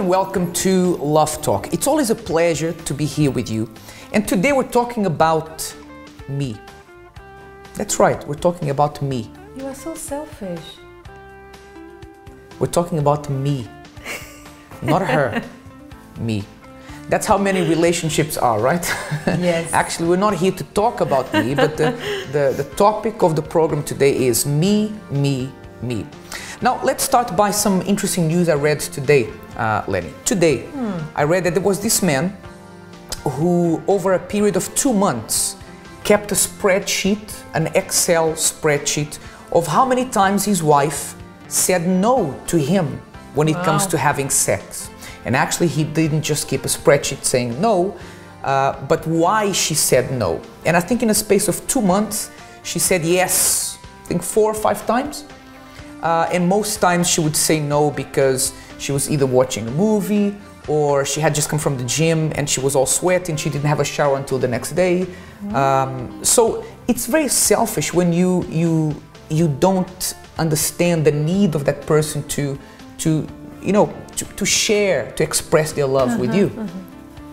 and welcome to Love Talk. It's always a pleasure to be here with you. And today we're talking about me. That's right, we're talking about me. You are so selfish. We're talking about me, not her, me. That's how many relationships are, right? Yes. Actually, we're not here to talk about me, but the topic of the program today is me, me, me. Now, let's start by some interesting news I read today, Lenny. Today, I read that there was this man who, over a period of 2 months, kept a spreadsheet, an Excel spreadsheet, of how many times his wife said no to him when it comes to having sex. And actually, he didn't just keep a spreadsheet saying no, but why she said no. And I think in a space of 2 months, she said yes, I think 4 or 5 times. And most times she would say no because she was either watching a movie or she had just come from the gym and she was all sweaty and she didn't have a shower until the next day. So it's very selfish when you don't understand the need of that person to share, to express their love with you.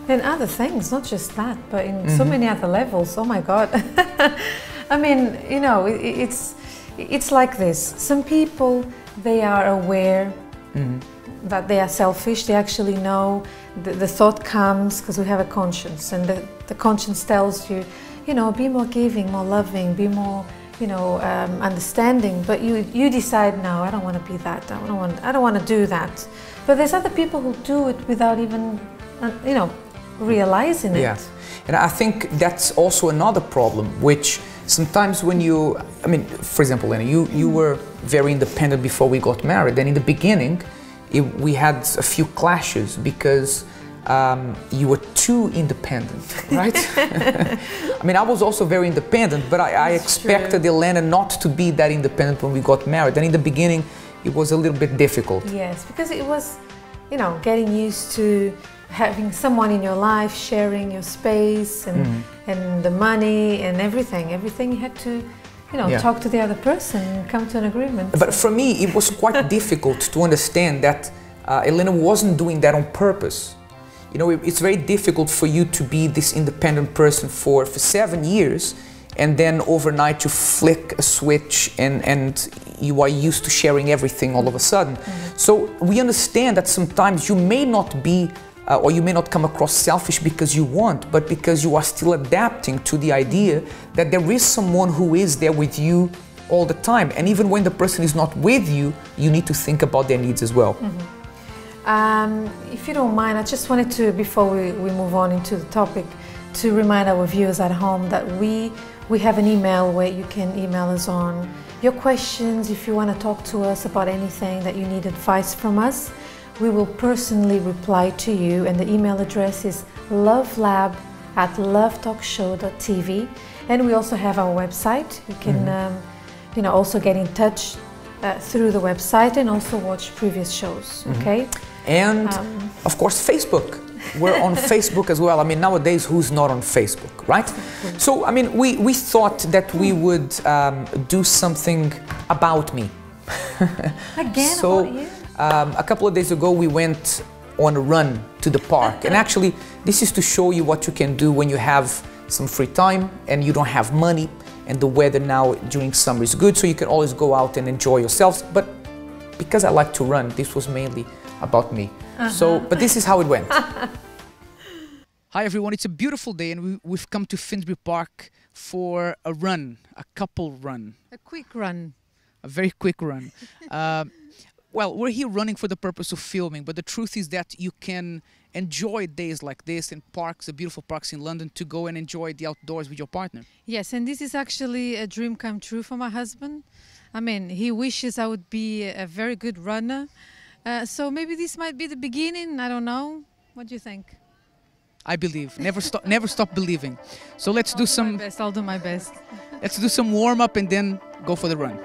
And other things, not just that, but in so many other levels. Oh my God. I mean, you know, it's like this. Some people, they are aware that they are selfish. They actually know the thought comes because we have a conscience, and the conscience tells you, you know, be more giving, more loving, be more, you know, understanding. But you decide, no, I don't want to be that. I don't want to do that. But there's other people who do it without even, you know, realizing it. Yeah, and I think that's also another problem, which sometimes when you, I mean, for example, Lenny, you were very independent before we got married, and in the beginning, we had a few clashes because you were too independent, right? I mean, I was also very independent, but I expected Elena not to be that independent when we got married, and in the beginning, it was a little bit difficult. Yes, because it was, you know, getting used to having someone in your life, sharing your space and the money and everything you had to, you know, talk to the other person and come to an agreement. But for me, it was quite difficult to understand that Elena wasn't doing that on purpose. You know, it's very difficult for you to be this independent person for 7 years and then overnight you flick a switch and you are used to sharing everything all of a sudden. So we understand that sometimes you may not be or you may not come across selfish because you want, but because you are still adapting to the idea that there is someone who is there with you all the time. And even when the person is not with you, you need to think about their needs as well. If you don't mind, I just wanted to, before we move on into the topic, to remind our viewers at home that we have an email where you can email us on your questions. If you want to talk to us about anything that you need advice from us, we will personally reply to you, and the email address is lovelab@lovetalkshow.tv. And we also have our website. You can you know, also get in touch through the website and also watch previous shows, okay? And of course, Facebook. We're on Facebook as well. I mean, nowadays, who's not on Facebook, right? So, I mean, we thought that we would do something about me. Again, so, about you? A couple of days ago, we went on a run to the park. And actually, this is to show you what you can do when you have some free time and you don't have money. And the weather now during summer is good, so you can always go out and enjoy yourselves. But because I like to run, this was mainly about me. So, but this is how it went. Hi everyone, it's a beautiful day and we've come to Finsbury Park for a run, a couple run. A quick run. A very quick run. Well, we're here running for the purpose of filming, but the truth is that you can enjoy days like this in parks, the beautiful parks in London, to go and enjoy the outdoors with your partner. Yes, and this is actually a dream come true for my husband. I mean, he wishes I would be a very good runner. So maybe this might be the beginning, I don't know. What do you think? I believe. Never stop believing. So let's do some... I'll do my best. Let's do some warm-up and then go for the run.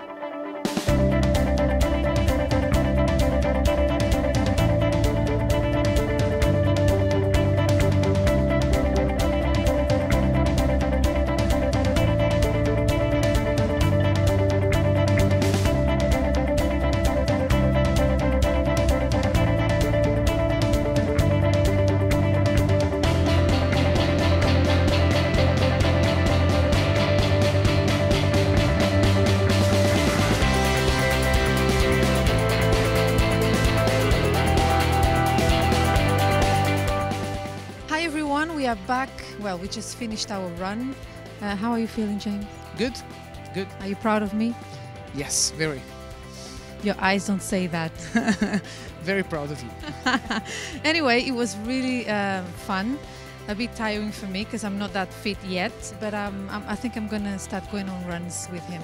back. Well, we just finished our run. How are you feeling, James? Good, good. Are you proud of me? Yes, very. Your eyes don't say that. Very proud of you. Anyway, it was really fun. A bit tiring for me because I'm not that fit yet, but I think I'm gonna start going on runs with him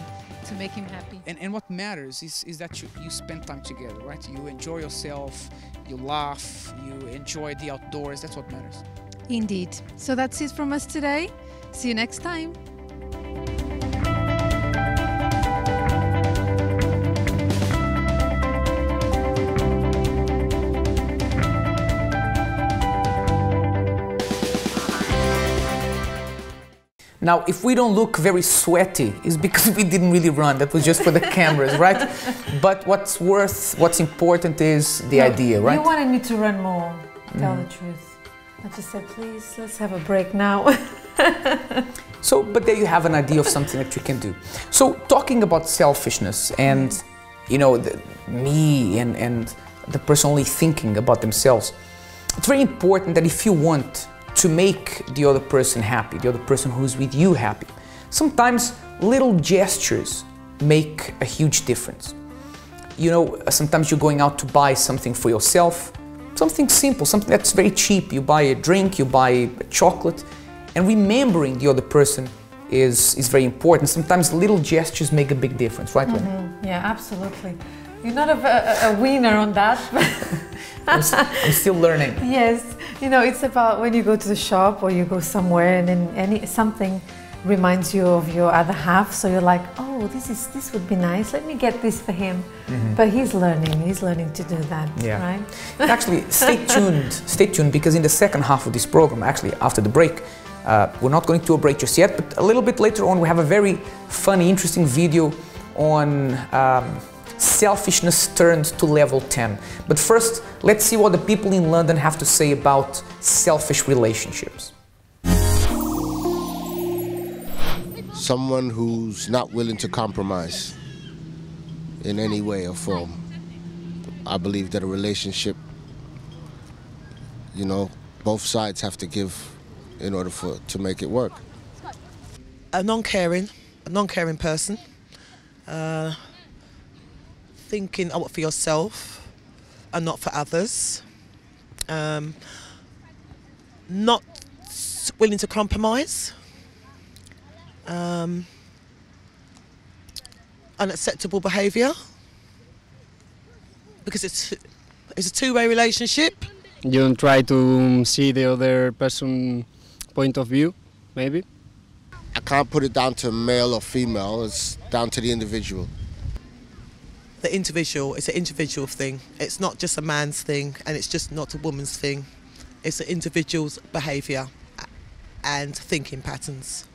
to make him happy. And what matters is that you spend time together, right? You enjoy yourself, you laugh, you enjoy the outdoors. That's what matters. Indeed. So that's it from us today. See you next time. Now, if we don't look very sweaty, it's because we didn't really run. That was just for the cameras, right? But what's important is the idea, right? You wanted me to run more, tell the truth. I just said, please, let's have a break now. So, but there you have an idea of something that you can do. So, talking about selfishness and, you know, me and the person only thinking about themselves, it's very important that if you want to make the other person happy, the other person who's with you happy, sometimes little gestures make a huge difference. You know, sometimes you're going out to buy something for yourself, something simple, something that's very cheap. You buy a drink, you buy a chocolate, and remembering the other person is very important. Sometimes little gestures make a big difference, right, Lynn? Yeah, absolutely. You're not a winner on that. I'm still learning. Yes, you know, it's about when you go to the shop or you go somewhere and then something reminds you of your other half, so you're like, oh, this would be nice, let me get this for him. But he's learning to do that, right? Actually, stay tuned, because in the second half of this program, actually after the break, we're not going to a break just yet, but a little bit later on we have a very funny, interesting video on selfishness turned to level 10. But first, let's see what the people in London have to say about selfish relationships. Someone who's not willing to compromise in any way or form. I believe that a relationship, you know, both sides have to give in order to make it work. A non-caring person. Thinking for yourself and not for others. Not willing to compromise. Unacceptable behaviour, because it's a two-way relationship. You don't try to see the other person's point of view, maybe? I can't put it down to male or female, it's down to the individual. The individual, it's an individual thing. It's not just a man's thing, and it's just not a woman's thing. It's an individual's behaviour and thinking patterns.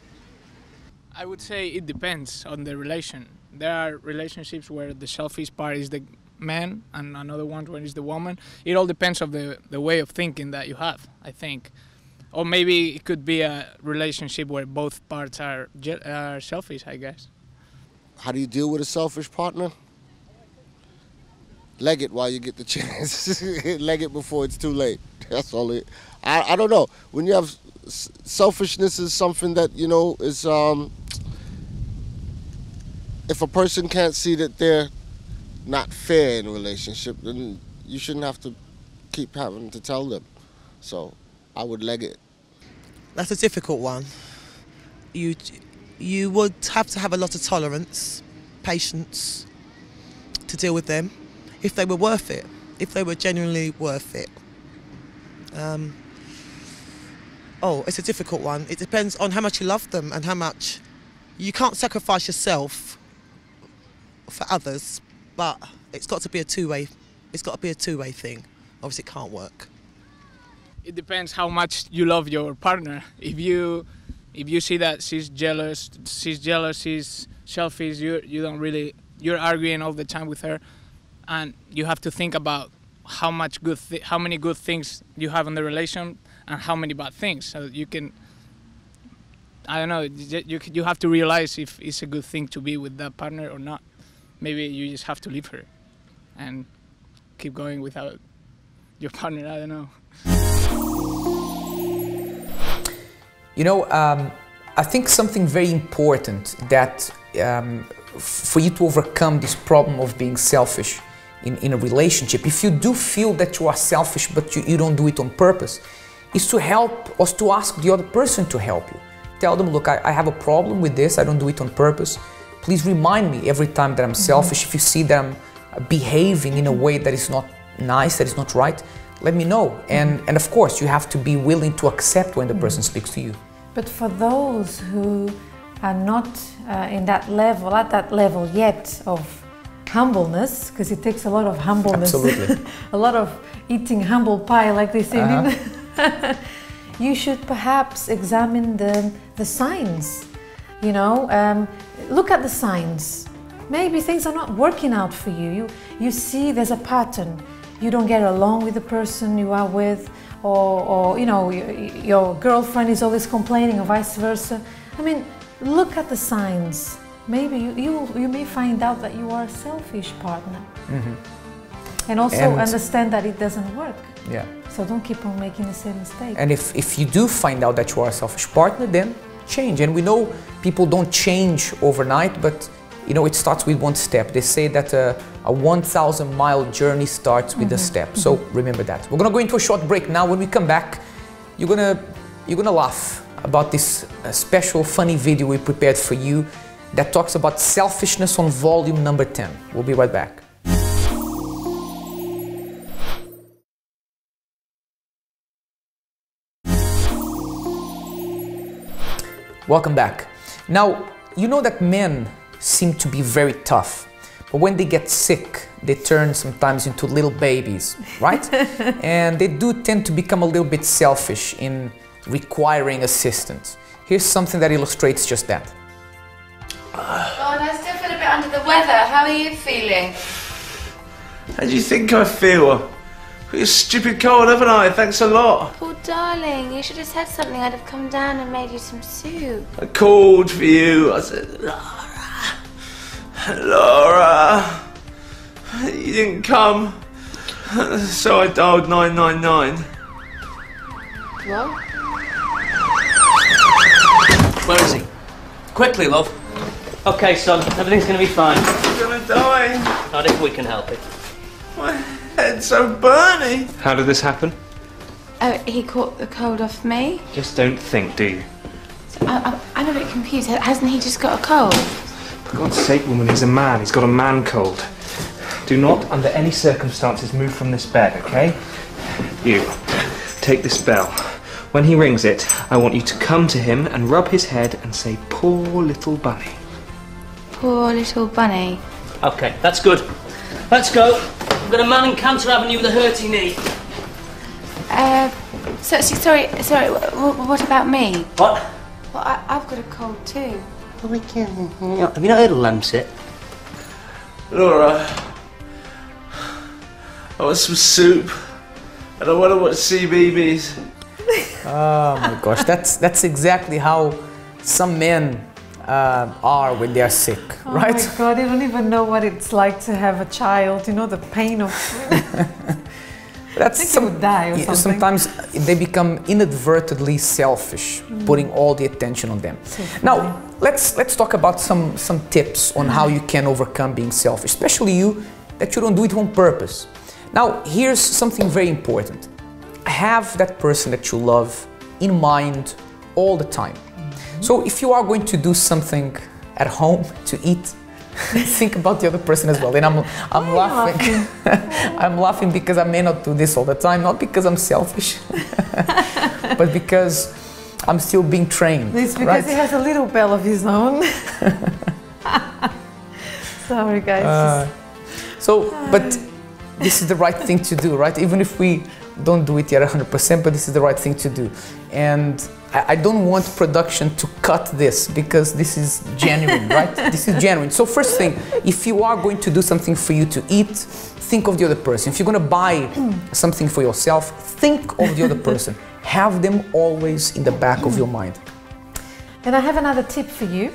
I would say it depends on the relation. There are relationships where the selfish part is the man and another one where it's the woman. It all depends on the way of thinking that you have, I think. Or maybe it could be a relationship where both parts are selfish, I guess. How do you deal with a selfish partner? Leg it while you get the chance. Leg it before it's too late. That's all it. I don't know. When you have selfishness is something that, you know, is if a person can't see that they're not fair in a relationship, then you shouldn't have to keep having to tell them. So I would leg it. That's a difficult one. You would have to have a lot of tolerance, patience to deal with them if they were worth it, if they were genuinely worth it. It's a difficult one. It depends on how much you love them and how much you can't sacrifice yourself for others, but it's got to be a two-way. It's got to be a two-way thing. Obviously, it can't work. It depends how much you love your partner. If you see that she's jealous, she's selfish, you're arguing all the time with her, and you have to think about how many good things you have in the relation and how many bad things. So you can, I don't know, you have to realize if it's a good thing to be with that partner or not. Maybe you just have to leave her and keep going without your partner, I don't know. You know, I think something very important that for you to overcome this problem of being selfish in a relationship, if you do feel that you are selfish but you don't do it on purpose, is to help or to ask the other person to help you. Tell them, look, I have a problem with this, I don't do it on purpose. Please remind me every time that I'm selfish. If you see that I'm behaving in a way that is not nice, that is not right, let me know. And of course, you have to be willing to accept when the person speaks to you. But for those who are not at that level yet of humbleness, because it takes a lot of humbleness, absolutely, a lot of eating humble pie, like they say, you should perhaps examine the signs. You know, look at the signs. Maybe things are not working out for you. You see there's a pattern. You don't get along with the person you are with, or you know, your girlfriend is always complaining, or vice versa. I mean, look at the signs. Maybe you may find out that you are a selfish partner. And also understand that it doesn't work. Yeah. So don't keep on making the same mistake. And if you do find out that you are a selfish partner, then change. And we know people don't change overnight, but you know, it starts with one step. They say that a 1,000-mile journey starts with a step. So remember that. We're gonna go into a short break now. When we come back, you're gonna laugh about this special funny video we prepared for you that talks about selfishness on volume number 10. We'll be right back. Welcome back. Now, you know that men seem to be very tough, but when they get sick, they turn sometimes into little babies, right? And they do tend to become a little bit selfish in requiring assistance. Here's something that illustrates just that. God, I still feel a bit under the weather. How are you feeling? How do you think I feel? Got a stupid cold, haven't I? Thanks a lot. Oh, darling, you should have said something. I'd have come down and made you some soup. I called for you. I said, Laura. You didn't come. So I dialed 999. What? Where is he? Quickly, love. Okay, son, everything's gonna be fine. I'm gonna die. Not if we can help it. My head's so burny. How did this happen? Oh, he caught the cold off me. Just don't think, do you? I'm a bit confused. Hasn't he just got a cold? For God's sake, woman, he's a man. He's got a man cold. Do not, under any circumstances, move from this bed, okay? You, take this bell. When he rings it, I want you to come to him and rub his head and say, poor little bunny. Poor little bunny. Okay, that's good. Let's go. We've got a man in Cantor Avenue with a hurty knee. Sorry, what about me? What? Well, I've got a cold too. Have you not heard of Lemsit? Laura, I want some soup. And I want to watch CBeebies. Oh my gosh, that's exactly how some men are when they are sick, right? Oh my God, you don't even know what it's like to have a child, you know, the pain of... That's you would die or something. Sometimes they become inadvertently selfish, putting all the attention on them. Now, let's talk about some tips on how you can overcome being selfish, especially you that you don't do it on purpose. Now, here's something very important. Have that person that you love in mind all the time. So if you are going to do something at home to eat, think about the other person as well. And I'm laughing. I'm laughing because I may not do this all the time, not because I'm selfish, but because I'm still being trained. It's because he has a little bell of his own. Sorry, guys. But this is the right thing to do, right? Even if we don't do it yet 100%, but this is the right thing to do. And I don't want production to cut this because this is genuine, right? This is genuine. So first thing, if you are going to do something for you to eat, think of the other person. If you're going to buy something for yourself, think of the other person. Have them always in the back of your mind. And I have another tip for you.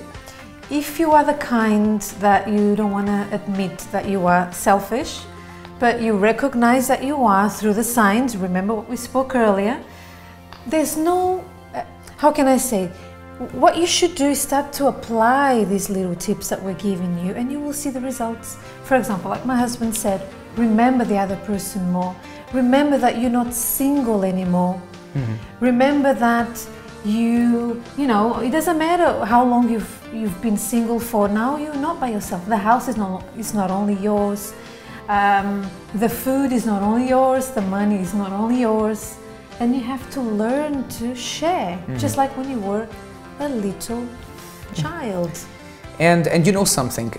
If you are the kind that you don't want to admit that you are selfish, but you recognize that you are through the signs, remember what we spoke earlier, there's no how can I say, what you should do is start to apply these little tips that we're giving you, and you will see the results. For example, like my husband said, remember the other person more. Remember that you're not single anymore. Remember that you know, it doesn't matter how long you've been single for. Now you're not by yourself. The house is not only yours. The food is not only yours. The money is not only yours. And you have to learn to share, just like when you were a little child. And you know something,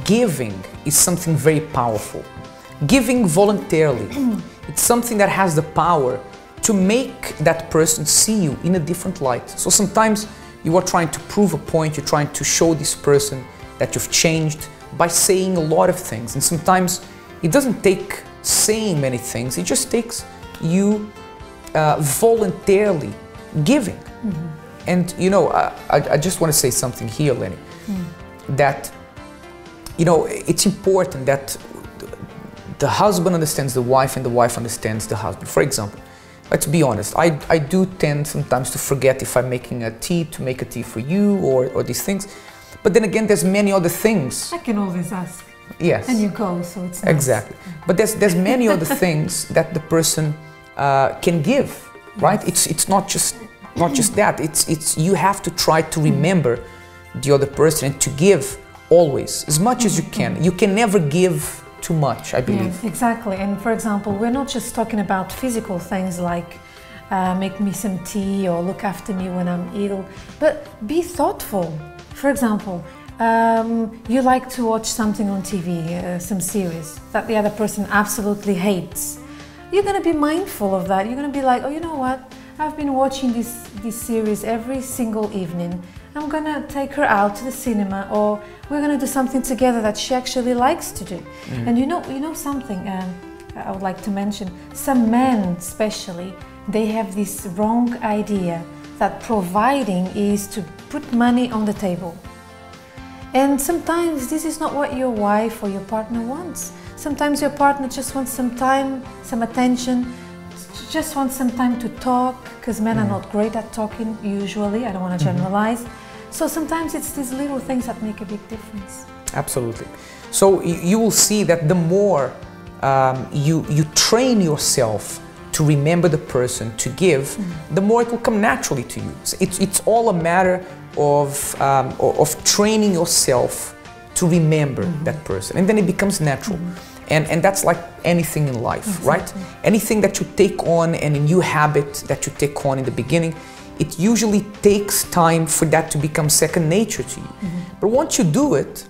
giving is something very powerful. Giving voluntarily, it's something that has the power to make that person see you in a different light. So sometimes you are trying to prove a point, you're trying to show this person that you've changed by saying a lot of things. And sometimes it doesn't take saying many things, it just takes you voluntarily giving. And you know, I just want to say something here, Lenny, that, you know, it's important that the husband understands the wife and the wife understands the husband. For example, let's be honest, I do tend sometimes to forget if I'm making a tea, to make a tea for you or these things. But then again, there's many other things. I can always ask. Yes. And you go, so it's nice. Exactly. But there's many other things that the person can give, right? It's not just that. It's you have to try to remember the other person and to give always as much as you can. You can never give too much, I believe. Yes, exactly. And for example, we're not just talking about physical things like make me some tea or look after me when I'm ill, but be thoughtful. For example, you like to watch something on TV, some series that the other person absolutely hates. You're going to be mindful of that. You're going to be like, oh, you know what? I've been watching this series every single evening. I'm going to take her out to the cinema, or we're going to do something together that she actually likes to do. And you know something I would like to mention. Some men especially, they have this wrong idea that providing is to put money on the table. And sometimes this is not what your wife or your partner wants. Sometimes your partner just wants some time, some attention, just wants some time to talk, because men are not great at talking usually. I don't want to generalize. So sometimes it's these little things that make a big difference. Absolutely. So you will see that the more you train yourself to remember the person, to give, the more it will come naturally to you. So it's all a matter of training yourself to remember that person, and then it becomes natural. And that's like anything in life, right? Anything that you take on, and a new habit that you take on in the beginning, it usually takes time for that to become second nature to you. But once you do it,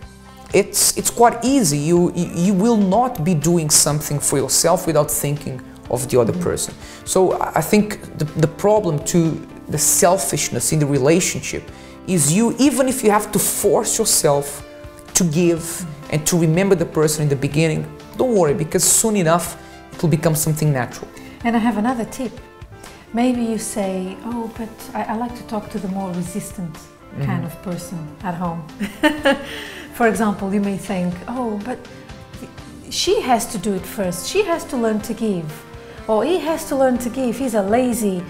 it's quite easy. You will not be doing something for yourself without thinking of the other person. So I think the problem to the selfishness in the relationship is even if you have to force yourself to give and to remember the person in the beginning, don't worry, because soon enough it will become something natural. And I have another tip. Maybe you say, oh, but I like to talk to the more resistant kind of person at home. For example, you may think, oh, but she has to do it first. She has to learn to give. Or he has to learn to give. He's a lazy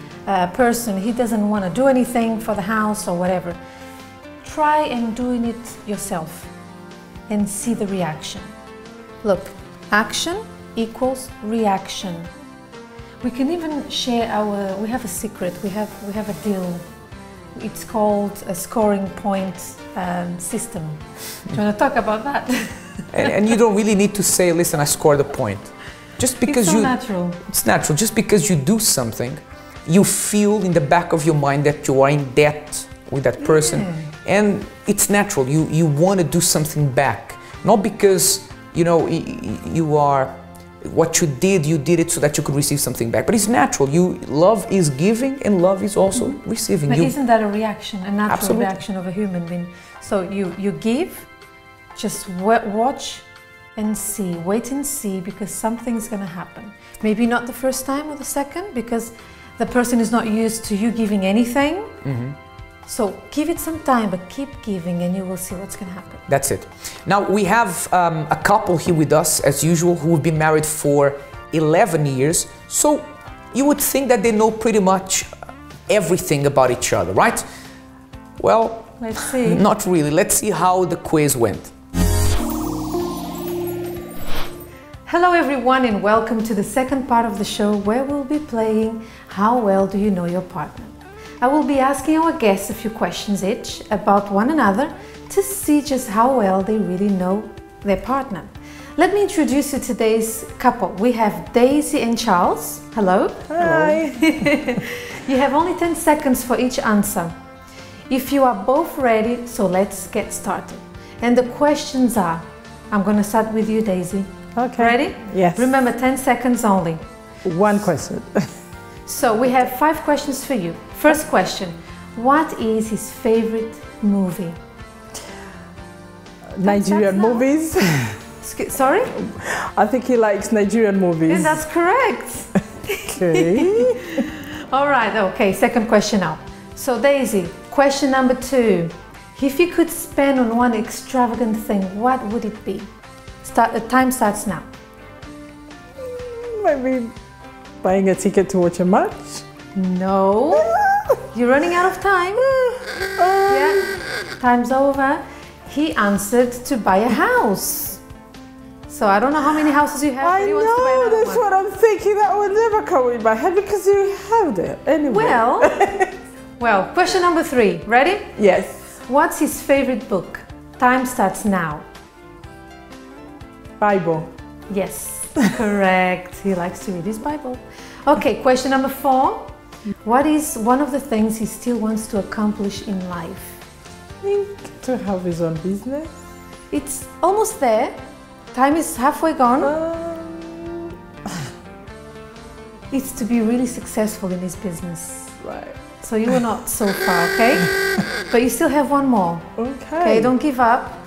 person. He doesn't want to do anything for the house or whatever. Try and doing it yourself and see the reaction. Look, action equals reaction. We can even share we have a secret, we have a deal. It's called a scoring point system. Do you want to talk about that? and you don't really need to say, listen, I scored a point. Just because it's so natural. It's natural. Just because you do something, you feel in the back of your mind that you are in debt with that person. And it's natural. You want to do something back. Not because, you know, you are... What you did it so that you could receive something back. But it's natural. Love is giving and love is also receiving. But isn't that a reaction, a natural Absolutely. reaction of a human being? So you give, just watch and see, wait and see, because something's going to happen. Maybe not the first time or the second, because the person is not used to you giving anything. So give it some time, but keep giving and you will see what's going to happen. That's it. Now we have a couple here with us, as usual, who have been married for 11 years. So you would think that they know pretty much everything about each other, right? Well, let's see. Not really. Let's see how the quiz went. Hello everyone and welcome to the second part of the show where we'll be playing How Well Do You Know Your Partner? I will be asking our guests a few questions each about one another to see just how well they really know their partner. Let me introduce you to today's couple. We have Daisy and Charles. Hello. Hi. You have only 10 seconds for each answer. If you are both ready, so let's get started. And the questions are, I'm going to start with you, Daisy. Okay. Ready? Yes. Remember, 10 seconds only. One question. So we have 5 questions for you. First question, what is his favorite movie? Nigerian movies. Sorry? I think he likes Nigerian movies. Yeah, that's correct. Okay. All right, okay, second question now. So Daisy, question number 2. If you could spend on one extravagant thing, what would it be? Time starts now. Maybe buying a ticket to watch a match? No. You're running out of time. Yeah, time's over. He answered to buy a house. So I don't know how many houses you have. I know, that's what I'm thinking. That would never come in my head because you have it. Anyway. Well, question number 3. Ready? Yes. What's his favorite book? Time starts now. Bible. Yes, correct. He likes to read his Bible. Okay, question number 4. What is one of the things he still wants to accomplish in life? I think to have his own business. It's almost there. Time is halfway gone. It's to be really successful in his business. Right. So you were not so far, okay? But you still have one more. Okay, don't give up.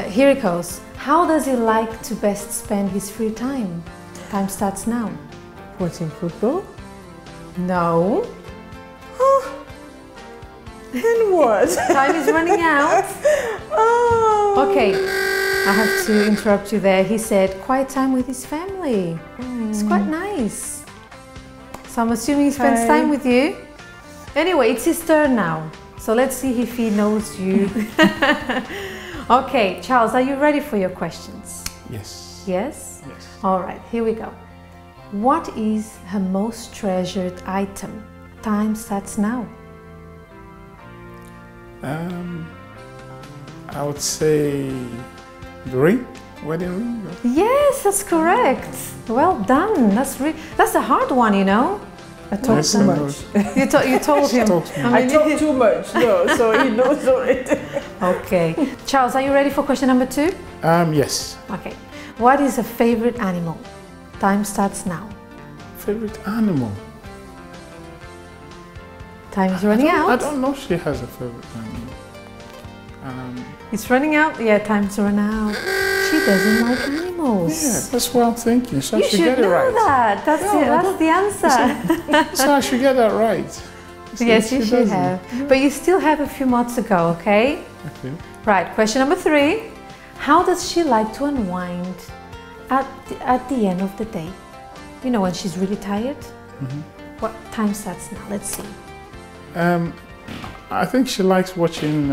Here it goes. How does he like to best spend his free time? Time starts now. Watching football? No. Then what? Time is running out. Oh. Okay, I have to interrupt you there. He said quiet time with his family. It's quite nice. So I'm assuming he spends time with you. Anyway, it's his turn now. So let's see if he knows you. Okay, Charles, are you ready for your questions? Yes. Yes? Yes. All right, here we go. What is her most treasured item? Time starts now. I would say the ring, wedding ring. Yes, that's correct. Well done. That's a hard one, you know. I talk too much. You told him. I talk too much, no, so he knows already. Okay. Charles, are you ready for question number 2? Yes. Okay. What is a favorite animal? Time starts now. Favorite animal? Time is running out. I don't know if she has a favorite animal. It's running out? Yeah, time's run out. She doesn't like animals. Yeah, that's what I'm thinking. So you I should get it right. That. That's the answer. So I should get that right. Yes, you should have. But you still have a few more to go, okay? Okay. Right, question number 3. How does she like to unwind at the end of the day? You know, when she's really tired? What time starts now? Let's see. I think she likes watching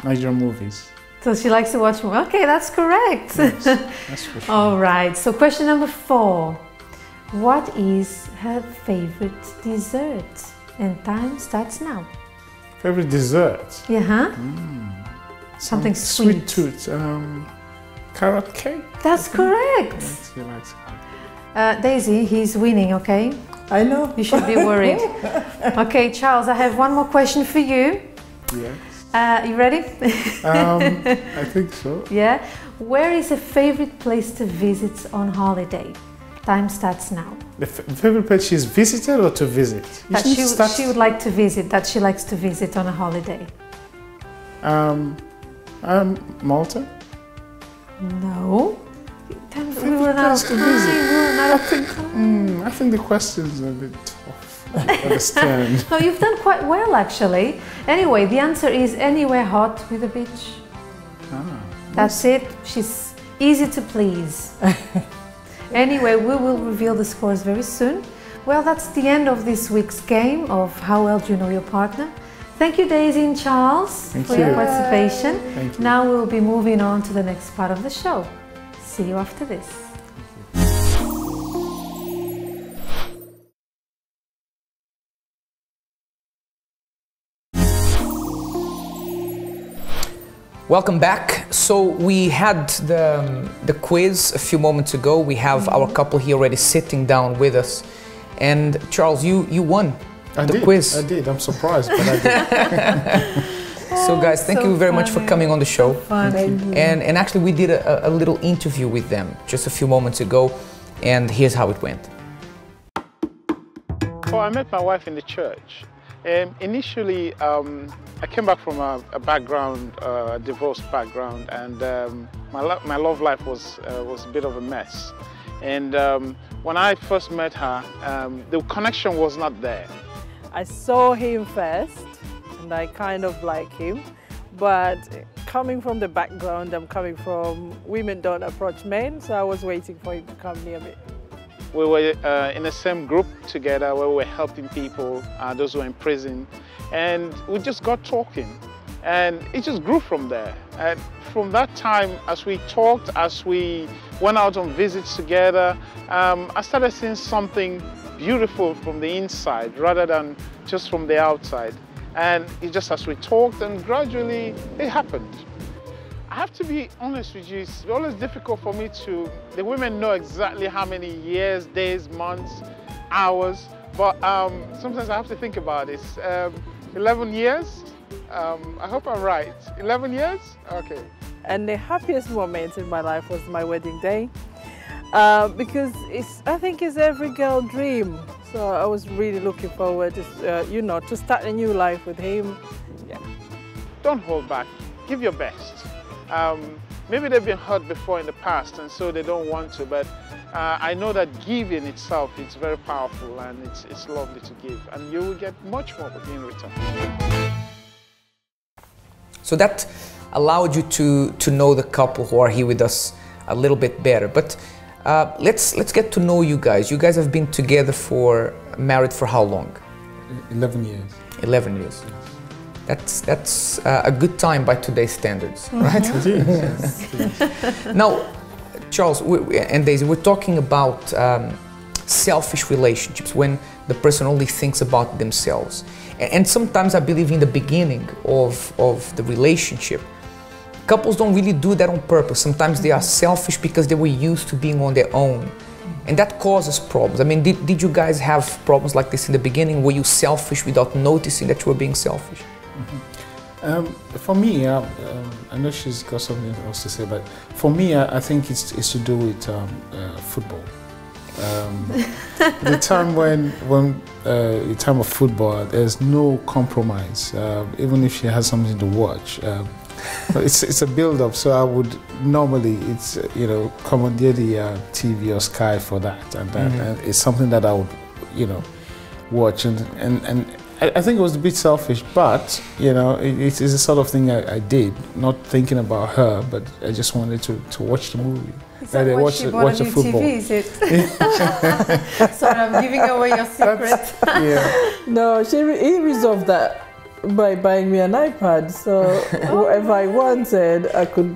Nigerian movies. So she likes to watch movies. Okay, that's correct. Yes, that's for sure. All right, so question number 4. What is her favorite dessert? And time starts now. Favorite dessert? Yeah, something sweet. Sweet tooth. Carrot cake? That's correct. Yes, she likes Daisy, he's winning, okay? I know. You should be worried. Okay, Charles, I have one more question for you. Yes. You ready? I think so. Yeah. Where is a favorite place to visit on holiday? Time starts now. The favorite place she's visited or to visit? That she would like to visit, that she likes to visit on a holiday. Malta? No. We run out of time. I think the question's a bit tough to understand. No, you've done quite well actually. Anyway, the answer is anywhere hot with a beach. That's it. She's easy to please. Anyway, we will reveal the scores very soon. Well, that's the end of this week's game of How Well Do You Know Your Partner. Thank you, Daisy and Charles, for your participation. Thank you. Now we'll be moving on to the next part of the show. See you after this. Welcome back. So we had the quiz a few moments ago. We have our couple here already sitting down with us. And Charles, you won the quiz. I did. I'm surprised, but I did. So guys, thank you very much for coming on the show. Fun. And actually we did a little interview with them just a few moments ago. And here's how it went. Oh, I met my wife in the church. Initially, I came back from a background, a divorce background, and my love life was a bit of a mess. And when I first met her, the connection was not there. I saw him first, and I kind of like him. But coming from the background I'm coming from, women don't approach men, so I was waiting for him to come near me. We were in the same group together where we were helping people, those who were in prison, and we just got talking, and it just grew from there. And from that time, as we talked, as we went out on visits together, I started seeing something beautiful from the inside rather than just from the outside. And it just as we talked, and gradually it happened. I have to be honest with you, it's always difficult for me to, the women know exactly how many years, days, months, hours, but sometimes I have to think about this. 11 years, I hope I'm right. 11 years? Okay. And the happiest moment in my life was my wedding day, because I think it's every girl dream. So I was really looking forward to, you know, to start a new life with him. Yeah. Don't hold back, give your best. Maybe they've been hurt before in the past and so they don't want to, but I know that giving itself is very powerful and it's lovely to give, and you will get much more in return. So that allowed you to know the couple who are here with us a little bit better. But let's get to know you guys. You guys have been together married for how long? 11 years. 11 years. That's a good time by today's standards, right? Yes. Now, Charles and Daisy, we're talking about selfish relationships, when the person only thinks about themselves. And sometimes I believe in the beginning of the relationship, couples don't really do that on purpose. Sometimes they are selfish because they were used to being on their own. And that causes problems. I mean, did you guys have problems like this in the beginning? Were you selfish without noticing that you were being selfish? For me, I know she's got something else to say, but for me, I think it's to do with football. The time when the time of football, there's no compromise. Even if she has something to watch, it's a build-up. So I would normally commandeer the TV or Sky for that, and it's something that I would watch and. I think it was a bit selfish, but it's a sort of thing I did, not thinking about her, but I just wanted to watch the movie. Is that why she bought a new football. TV, is it? Sorry, I'm giving away your secret. Yeah. No, he resolved that by buying me an iPad. So whatever I wanted, I could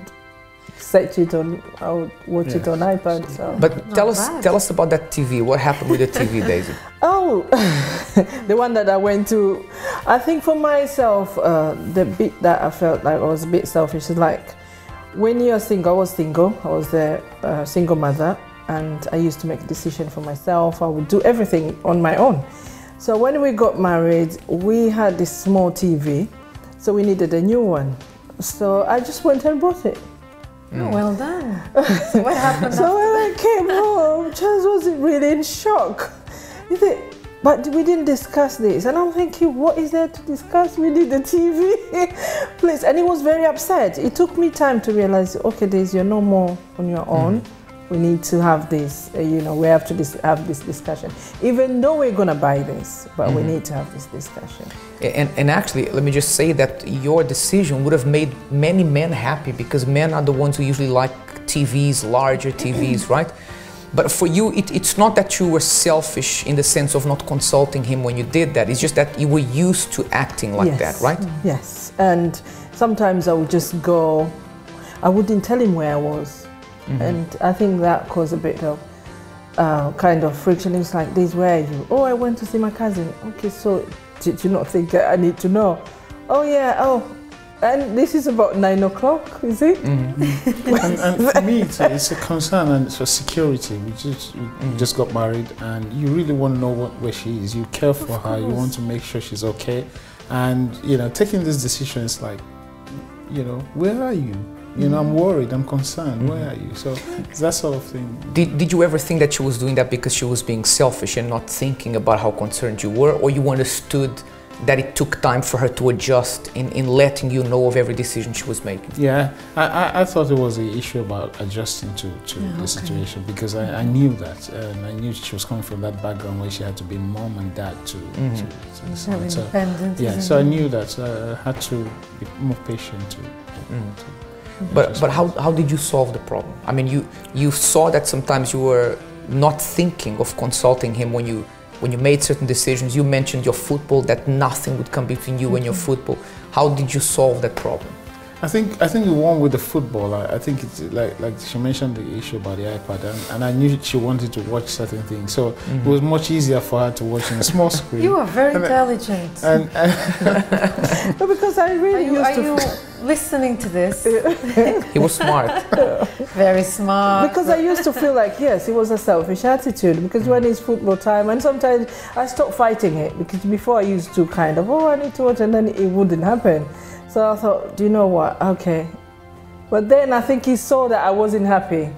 set it on. I would watch it on iPad. So. But tell us about that TV. What happened with the TV, Daisy? Oh, the one that I went to. I think for myself, the bit that I felt like I was a bit selfish is like when you're single. I was single. I was a single mother, and I used to make a decision for myself. I would do everything on my own. So when we got married, we had this small TV, so we needed a new one. So I just went and bought it. Oh, well done. So what happened? So when I came home, Charles was really in shock. He said, but we didn't discuss this. And I'm thinking, what is there to discuss? We need the TV, please. And he was very upset. It took me time to realize, okay, Daisy, you're no more on your own. We need to have this, we have to have this discussion. Even though we're going to buy this, but we need to have this discussion. And actually, let me just say that your decision would have made many men happy, because men are the ones who usually like TVs, larger TVs, right? But for you, it's not that you were selfish in the sense of not consulting him when you did that. It's just that you were used to acting like that, right? Yes, and sometimes I would just go, I wouldn't tell him where I was. And I think that caused a bit of kind of friction. It's like, this, where are you? Oh, I went to see my cousin. Okay, so did you not think I need to know? Oh yeah, oh, and this is about 9 o'clock, is it? And for me, it's a concern, and it's for security. We just got married, and you really want to know where she is. You care for her. You want to make sure she's okay. And you know, taking this decision is like, you know, where are you? You know, I'm worried, I'm concerned, where are you? So it's that sort of thing. Did you ever think that she was doing that because she was being selfish and not thinking about how concerned you were, or you understood that it took time for her to adjust in letting you know of every decision she was making? Yeah, I thought it was an issue about adjusting to the situation, because I knew that, and I knew she was coming from that background where she had to be mom and dad to So independent. Yeah, so I knew that I had to be more patient But how did you solve the problem? I mean, you saw that sometimes you were not thinking of consulting him when you made certain decisions. You mentioned your football, that nothing would come between you and your football. How did you solve that problem? I think the one with the football, I think it's like she mentioned the issue about the iPad, and I knew she wanted to watch certain things, so it was much easier for her to watch on a small screen. You are very intelligent. No, because I really are you listening to this? He was smart. Very smart. Because I used to feel like, yes, it was a selfish attitude, because when it's football time, and sometimes I stopped fighting it, because before I used to kind of, oh, I need to watch, and then it wouldn't happen. So I thought, do you know what? Okay. But then I think he saw that I wasn't happy.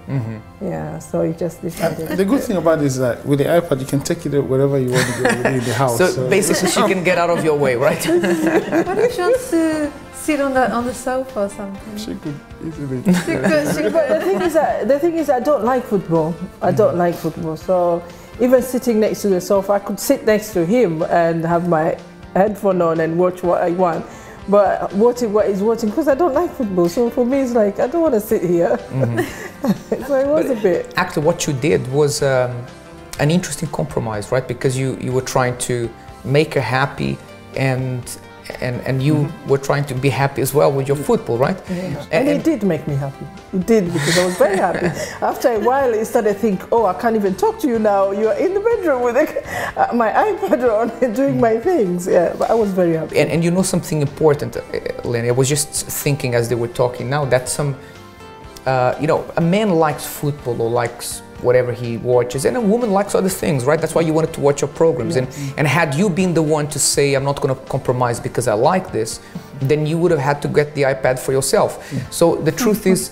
Yeah, so he just decided. The good thing about it is that with the iPad, you can take it wherever you want to go within the house. So basically, she can get out of your way, right? What if she wants to sit on the sofa or something? She could easily. But the thing is, I don't like football. I don't like football. So even sitting next to the sofa, I could sit next to him and have my headphone on and watch what I want. But watching what he's watching, because I don't like football, so for me it's like, I don't want to sit here. So it was a bit. Actually, what you did was an interesting compromise, right? Because you were trying to make her happy, and you were trying to be happy as well with your football, right? Yeah. And it did make me happy. It did, because I was very happy. After a while, it started to think, oh, I can't even talk to you now. You're in the bedroom with my iPad on and doing my things. Yeah, but I was very happy. And you know something important, Lenny, I was just thinking as they were talking now that you know, a man likes football or likes whatever he watches, and a woman likes other things, right? That's why you wanted to watch your programs. And had you been the one to say, I'm not going to compromise because I like this, then you would have had to get the iPad for yourself. So the truth is,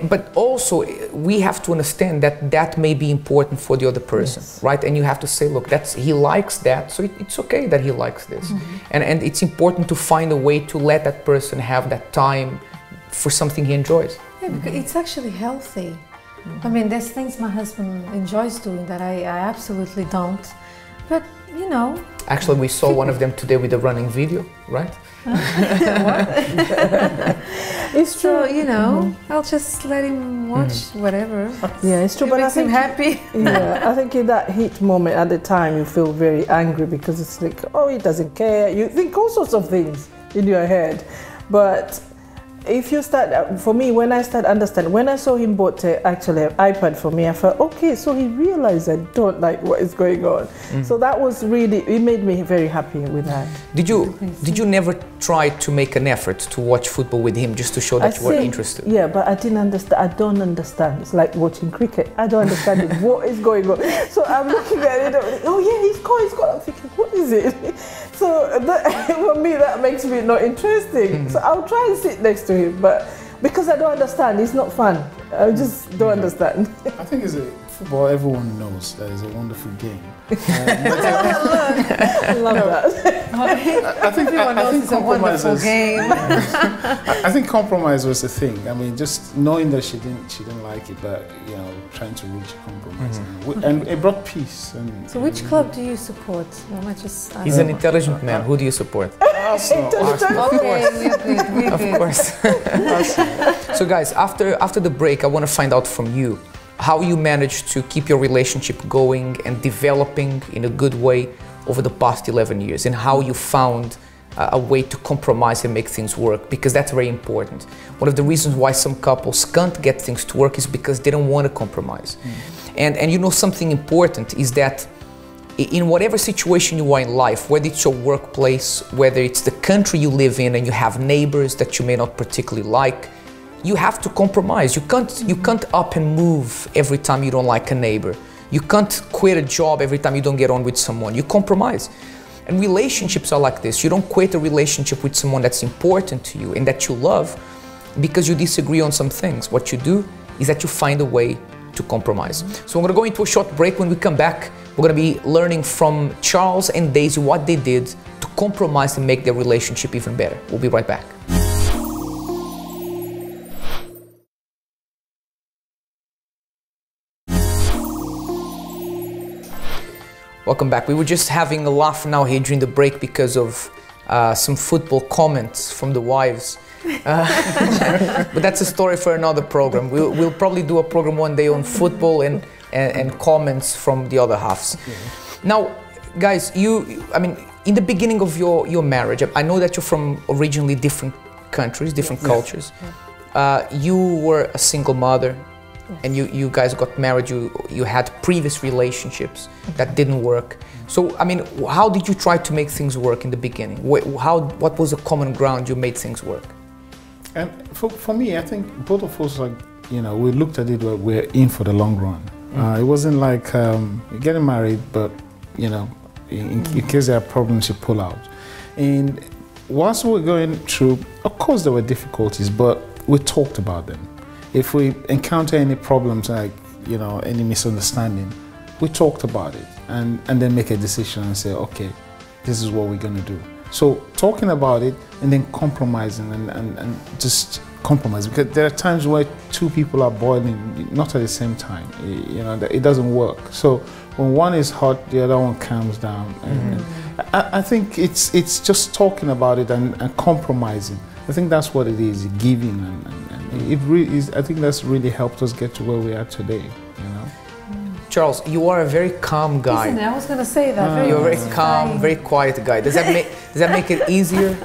but also we have to understand that that may be important for the other person, right? And you have to say, look, he likes that, so it's okay that he likes this. And it's important to find a way to let that person have that time for something he enjoys. Yeah, because it's actually healthy. I mean, there's things my husband enjoys doing that I absolutely don't. But, you know... Actually, we saw one of them today with a running video, right? What? It's true. So, you know, I'll just let him watch whatever. Yeah, it's true. It but makes I think him happy. Yeah, I think in that heat moment at the time, you feel very angry because it's like, oh, he doesn't care. You think all sorts of things in your head. But if you start, for me, when I start understanding, when I saw him bought actually an iPad for me, I felt, okay, so he realized I don't like what is going on. So that was really, it made me very happy with that. Did you never try to make an effort to watch football with him just to show that you were interested? Yeah, but I didn't understand. I don't understand. It's like watching cricket. I don't understand what is going on. So I'm looking at it, oh yeah, he's got. I'm thinking, what is it? So for me, that makes me not interesting. So I'll try and sit next to him, but because I don't understand, it's not fun. I just don't understand. I think football, everyone knows that is a wonderful game. I love that. I think everyone knows it's a wonderful game. I think compromise was the thing. I mean, just knowing that she didn't like it, but you know, trying to reach a compromise, and it brought peace. So, which club do you support? He's an intelligent man. Who do you support? Arsenal. Of course. So, guys, after the break, I want to find out from you. how you managed to keep your relationship going and developing in a good way over the past 11 years, and how you found a way to compromise and make things work, because that's very important. One of the reasons why some couples can't get things to work is because they don't want to compromise. And you know, something important is that in whatever situation you are in life, whether it's your workplace, whether it's the country you live in and you have neighbors that you may not particularly like, you have to compromise. You can't up and move every time you don't like a neighbor. You can't quit a job every time you don't get on with someone. You compromise. And relationships are like this. You don't quit a relationship with someone that's important to you and that you love because you disagree on some things. What you do is that you find a way to compromise. So I'm going to go into a short break. When we come back, we're going to be learning from Charles and Daisy what they did to compromise and make their relationship even better. We'll be right back. Welcome back. We were just having a laugh now here during the break because of some football comments from the wives. But that's a story for another program. We'll probably do a program one day on football and comments from the other halves. Now, guys, I mean, in the beginning of your marriage, I know that you're from originally different countries, different cultures. You were a single mother. And you guys got married, you had previous relationships that didn't work. So, I mean, how did you try to make things work in the beginning? What was the common ground you made things work? And for me, I think both of us, like, you know, we looked at it where we're in for the long run. It wasn't like you're getting married, but, you know, in case there are problems, you pull out. And whilst we were going through, of course there were difficulties, but we talked about them. If we encounter any problems, like, you know, any misunderstanding, we talked about it and then make a decision and say, okay, this is what we're going to do. So talking about it and then compromising and just compromise, because there are times where two people are boiling, not at the same time. You know, it doesn't work. So when one is hot, the other one calms down. And I think it's just talking about it and compromising. I think that's what it is, giving, and it really is. I think that's really helped us get to where we are today, you know. Charles, you are a very calm guy. Isn't it? I was going to say that. You're a very calm, very quiet guy. Does that make it easier,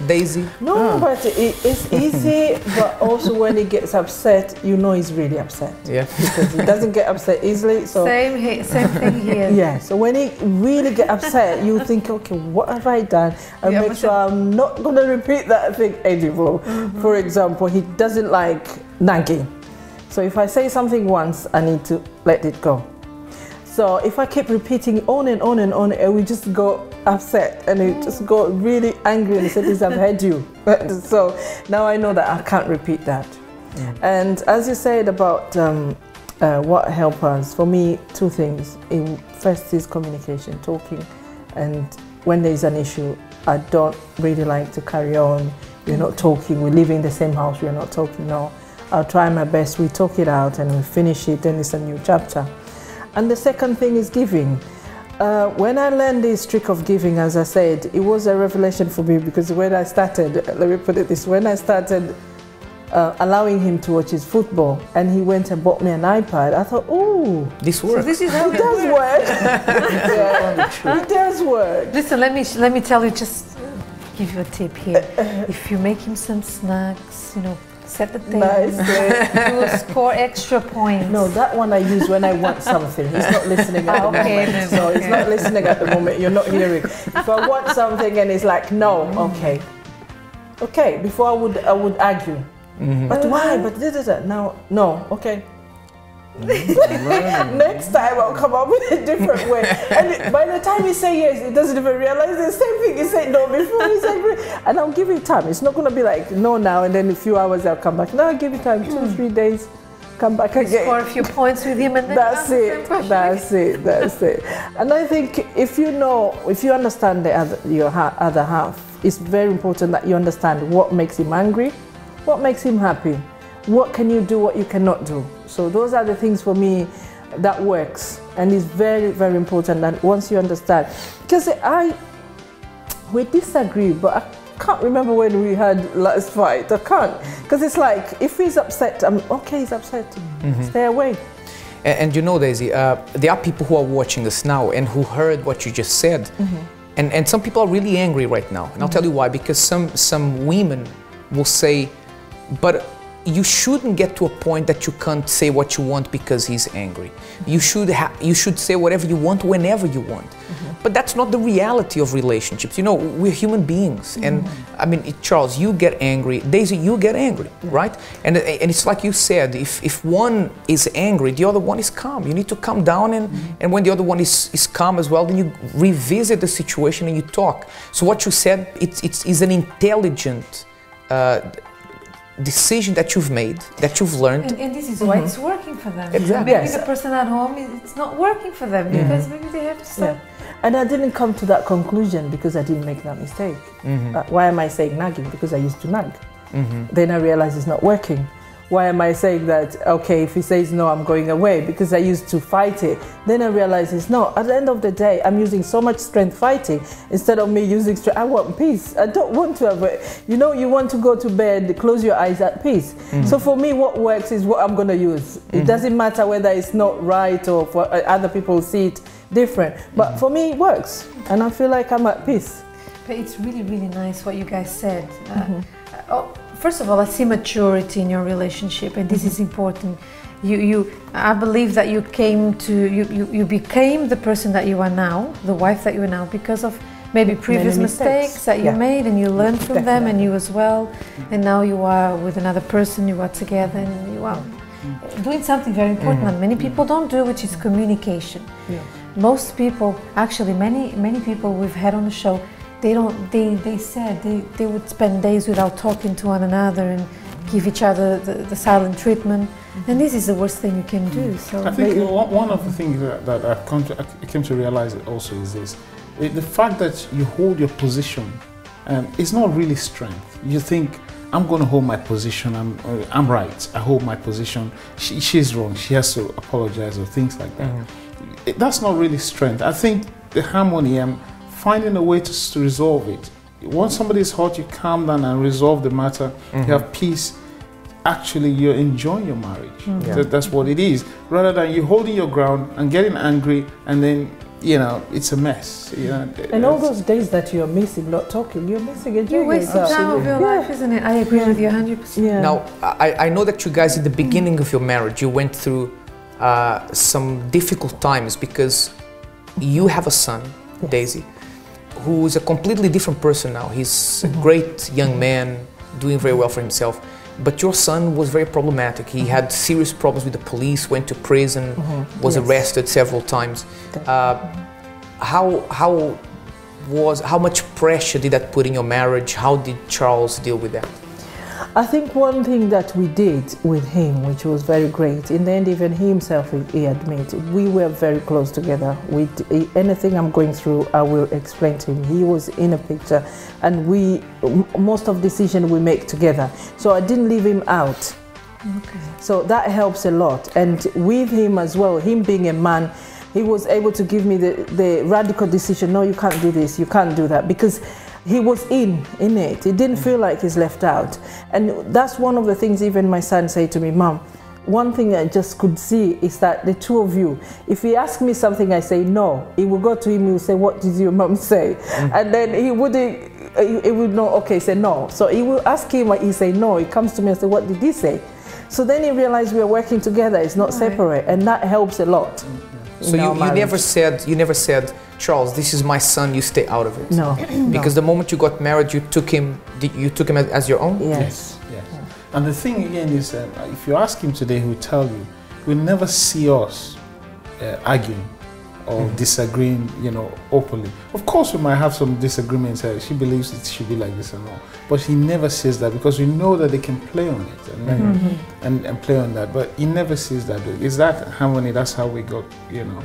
Daisy? No, but it's easy, but also when he gets upset, you know he's really upset. Yeah. Because he doesn't get upset easily. So same thing here. Yeah, so when he really gets upset, you think, okay, what have I done? And make sure I'm not going to repeat that thing anymore. For example, he doesn't like nagging. So if I say something once, I need to let it go. So if I keep repeating on and on and on, and we just go upset and we just go really angry and say, I've heard you. So now I know that I can't repeat that. And as you said about what helped us, for me, two things. First is communication, talking. And when there's an issue, I don't really like to carry on. We're not talking, we live in the same house, we're not talking, no. I'll try my best, we talk it out and we finish it, then it's a new chapter. And the second thing is giving. When I learned this trick of giving, as I said, it was a revelation for me, because when I started, let me put it this, when I started allowing him to watch his football and he went and bought me an iPad, I thought, oh, this works. So this is how it does work. Yeah, it does work. Listen, let me tell you, just give you a tip here. If you make him some snacks, you know, set the table. Nice. You will score extra points. No, that one I use when I want something. He's not listening at the moment. So he's not listening at the moment. You're not hearing. If I want something and he's like, no, okay. Okay, before I would argue. But why? But this. Now, no, okay. Next time I'll come up with a different way. And by the time he say yes, he doesn't even realize the same thing he said no before. He's angry. And I'll give it time. It's not going to be like no now and then in a few hours I'll come back. No, I'll give it time, 2 or 3 days. Come back again. Score a few points with him and then that's it. And I think if you understand your other half, it's very important that you understand what makes him angry, what makes him happy, what can you do, what you cannot do. So those are the things for me that works, and it's very, very important that once you understand. Because we disagree, but I can't remember when we had last fight. I can't, because it's like if he's upset, okay, he's upset. Stay away. And you know, Daisy, there are people who are watching us now and who heard what you just said. And some people are really angry right now. And I'll tell you why. Because some women will say, but you shouldn't get to a point that you can't say what you want because he's angry. You should say whatever you want whenever you want. But that's not the reality of relationships. You know, we're human beings. And I mean, Charles, you get angry. Daisy, you get angry, right? And it's like you said, if one is angry, the other one is calm. You need to calm down, and when the other one is calm as well, then you revisit the situation and you talk. So what you said, it's an intelligent decision that you've made, that you've learned. And this is why it's working for them. Exactly. Maybe the person at home, it's not working for them because maybe they have to stop. And I didn't come to that conclusion because I didn't make that mistake. Why am I saying nagging? Because I used to nag. Then I realized it's not working. Why am I saying that, okay, if he says no, I'm going away? Because I used to fight it. Then I realized it's not. At the end of the day, I'm using so much strength fighting instead of me using strength. I want peace. I don't want to have it. You know, you want to go to bed, close your eyes at peace. So for me, what works is what I'm going to use. It doesn't matter whether it's not right or for other people see it different. But for me, it works. And I feel like I'm at peace. But it's really, really nice what you guys said. First of all, I see maturity in your relationship, and this is important. I believe that you became the person that you are now, the wife that you are now, because of maybe previous mistakes that you made, and you learned from them, and you as well. And now you are with another person, you are together, and you are doing something very important that many people don't do, which is communication. Most people, actually, many people we've had on the show, they said they would spend days without talking to one another and give each other the silent treatment, and this is the worst thing you can do. So I think one of the things that I came to realize also is this: the fact that you hold your position is not really strength. You think, I'm going to hold my position, I'm right, I hold my position, she's wrong, she has to apologize or things like that. That's not really strength. I think the harmony and finding a way to resolve it. Once somebody is hurt, you calm down and resolve the matter. You have peace. Actually, you're enjoying your marriage. That's what it is. Rather than you holding your ground and getting angry, and then, you know, it's a mess. You know, and all those days that you're missing, not talking, you're missing it. You're wasting time of your life, isn't it? I agree with you 100%. Now, I know that you guys at the beginning of your marriage, you went through some difficult times because you have a son, Daisy, who is a completely different person now. He's a great young man, doing very well for himself. But your son was very problematic. He had serious problems with the police, went to prison, was arrested several times. How much pressure did that put in your marriage? How did Charles deal with that? I think one thing that we did with him, which was very great, in the end even he himself, he admitted, we were very close together. Anything I'm going through, I will explain to him. He was in a picture, and most of the decisions we make together. So I didn't leave him out. So that helps a lot. And with him as well, him being a man, he was able to give me the radical decision, no, you can't do this, you can't do that, because he was in it. He didn't feel like he's left out. And that's one of the things even my son said to me, Mom, one thing I just could see is that the two of you, if he asks me something, I say no, he will go to him, he will say, what did your mom say? And then he would know, okay, say no. So he will ask him, he say no, he comes to me and say, what did he say? So then he realized we are working together, it's not separate, and that helps a lot. So you never said, Charles, this is my son, you stay out of it. No. Because the moment you got married, you took him as your own? Yes. And the thing again is, if you ask him today, he will tell you, he will never see us arguing or disagreeing, you know, openly. Of course, we might have some disagreements. She believes it should be like this and all, but he never says that because we know that they can play on it and play on that. But he never sees that. Is that harmony? That's how we got, you know,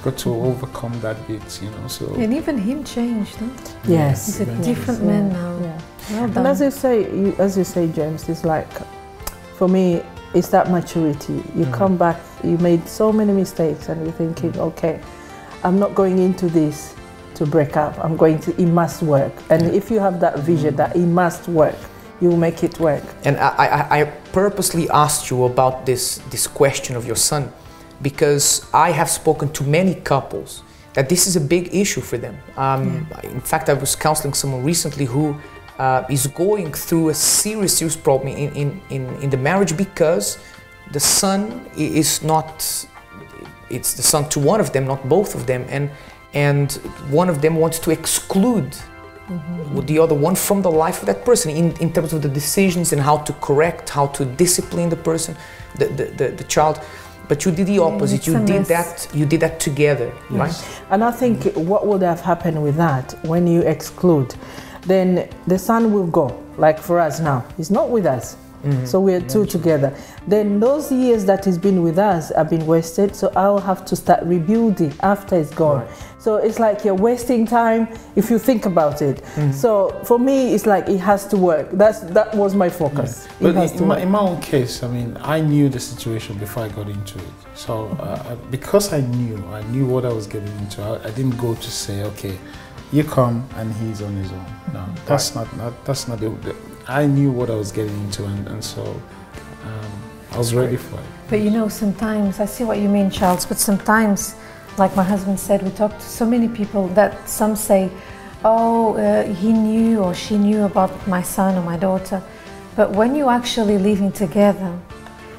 got to overcome that bit, you know. So and even him changed. Huh? Yes, he's a different man now. Yeah. Well done. And as you say, James, it's like, for me, it's that maturity. You come back, you made so many mistakes, and you're thinking, okay, I'm not going into this to break up. It must work. And if you have that vision that it must work, you will make it work. And I purposely asked you about this question of your son, because I have spoken to many couples that this is a big issue for them. In fact, I was counseling someone recently who is going through a serious problem in the marriage because the son is not, it's the son to one of them, not both of them, and one of them wants to exclude the other one from the life of that person in terms of the decisions and how to correct, how to discipline the person, the child. But you did the opposite. You did that together, right? And I think what would have happened with that, when you exclude, then the son will go. Like for us now, he's not with us. So we're two together. Then those years that he's been with us have been wasted, so I'll have to start rebuilding after he's gone. So it's like you're wasting time if you think about it. So for me, it's like it has to work. That was my focus. But in my own case, I mean, I knew the situation before I got into it. So because I knew what I was getting into, I didn't go to say, okay, you come and he's on his own. No, that's not the I knew what I was getting into, and so I was ready for it. But you know, sometimes, I see what you mean, Charles, but sometimes, like my husband said, we talk to so many people that some say, oh, he knew or she knew about my son or my daughter. But when you're actually living together,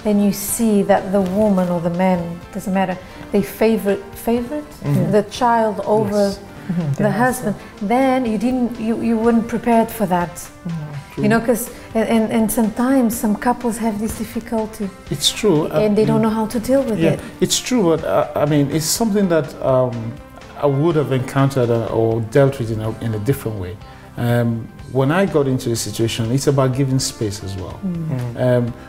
then you see that the woman or the man, doesn't matter, they favorite the child over the husband. Then you weren't prepared for that. You know, because and sometimes some couples have this difficulty. It's true, and they don't know how to deal with it. It's true, but I mean, it's something that I would have encountered or dealt with in a different way. When I got into the situation, it's about giving space as well.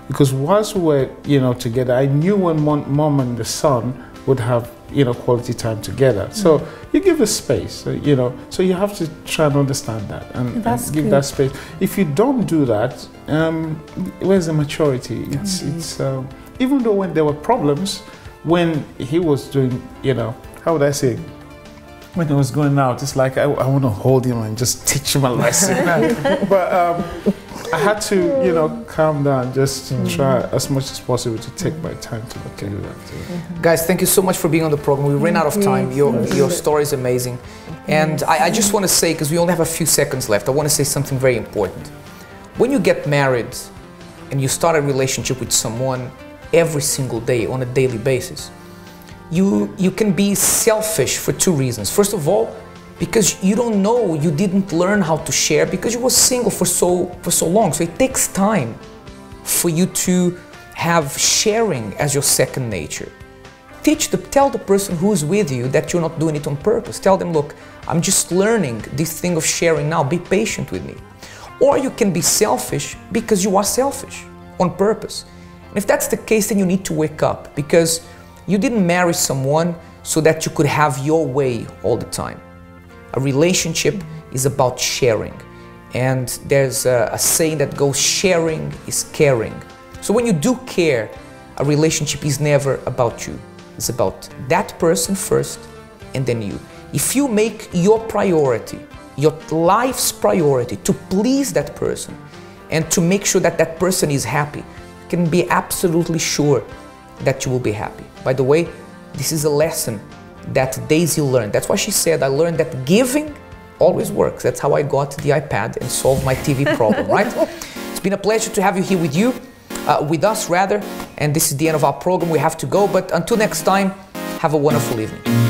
Because whilst we were, together, I knew when mom and the son would have, quality time together. So you give the space, so you have to try and understand that and give that space. If you don't do that, where's the maturity? It's even though when there were problems, when he was doing, how would I say, when he was going out, it's like I want to hold him and just teach him a lesson. But I had to, calm down, just try as much as possible to take my time to do that. Guys, thank you so much for being on the program. We ran out of time. Your story is amazing. And I just want to say, because we only have a few seconds left, I want to say something very important. When you get married and you start a relationship with someone every single day on a daily basis, you can be selfish for two reasons. First of all, because you don't know, you didn't learn how to share because you were single for so long. So it takes time for you to have sharing as your second nature. Tell the person who's with you that you're not doing it on purpose. Tell them, look, I'm just learning this thing of sharing now, be patient with me. Or you can be selfish because you are selfish on purpose. And if that's the case, then you need to wake up, because you didn't marry someone so that you could have your way all the time. A relationship is about sharing. And there's a saying that goes, sharing is caring. So when you do care, a relationship is never about you. It's about that person first and then you. If you make your priority, your life's priority, to please that person and to make sure that that person is happy, you can be absolutely sure that you will be happy. By the way, this is a lesson that Daisy learned. That's why she said, I learned that giving always works. That's how I got the iPad and solved my TV problem, right? It's been a pleasure to have you here with us rather. And this is the end of our program. We have to go, but until next time, have a wonderful evening.